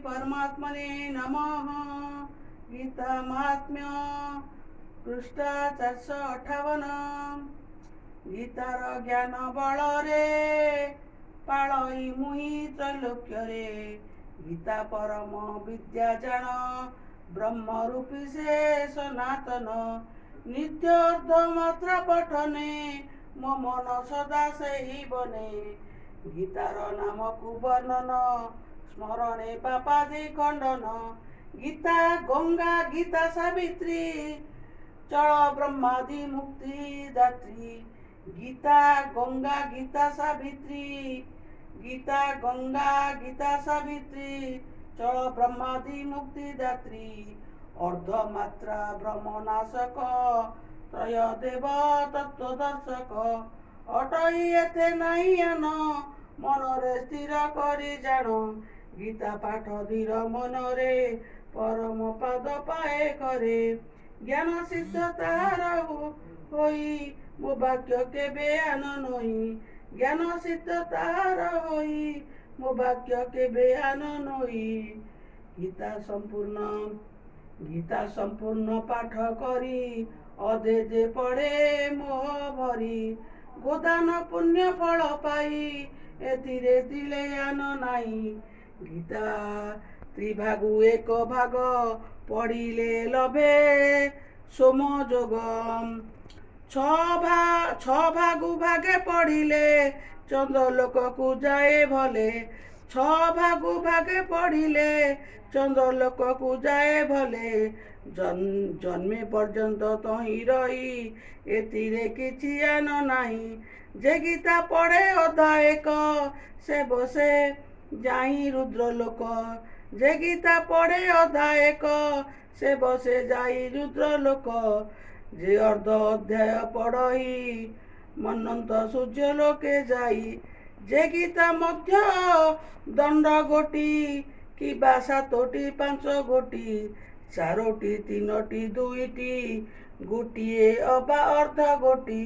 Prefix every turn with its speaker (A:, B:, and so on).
A: परमात्मने नमः। गीता महात्म्य पृष्ठ 458। गीतार ज्ञान बलरे पाळई मुहि त्रैलोक्यरे। गीता परम विद्या जान ब्रह्म रूपी से सनातन। नित्य अर्ध मात्रा पठने मो मन सदा सही बने। गीतार नाम को वर्णन स्मरणे पापादि खंडन। गीता गंगा गीता सावित्री चल ब्रह्मादि मुक्ति दात्री। गीता गंगा गीता सावित्री गीता गंगा गीता सावित्री चल ब्रह्मादि मुक्ति दात्री। अर्धमात्रा ब्रह्मनाशक त्रय देव तत्वदर्शक। अटई एते नहीं आन मनरे स्थिर करी जान। गीता पाठ धीर मनरे परम पद पाए करे। ज्ञान सिद्ध तार होई मो वाक्य केबे आन नई। ज्ञान सिद्ध तार होई मो वाक्य केबे आन नई। गीता संपूर्ण पाठ करी अधे जे पढ़े मोह भरी। गोदान पुण्य फल पाई एथिरे दिले आन नाई। गीता त्रिभागु एक भाग पढ़िले लभे सोमयोग। छ भागु भागे पढ़िले चंद्रलोक को जाए भले। छ भागु भागे पढ़िले चंद्रलोक को जाए भले। जन्मे पर्यंत तही रही एतिरे किछि आन नाही। जे गीता पढ़े अधा एक से बसे जाई रुद्रलोक। जे गीता पढ़े अधा एक से बसे जाई रुद्रलोक। जे अर्ध अध्याय पढ़ई मनंत सूर्य लोके जाई। जे गीता मध्य दंड गोटी किबा सातोटी पांच गोटी चारोटी तीनोटी दुईटी गोटिए अबा अर्ध गोटी।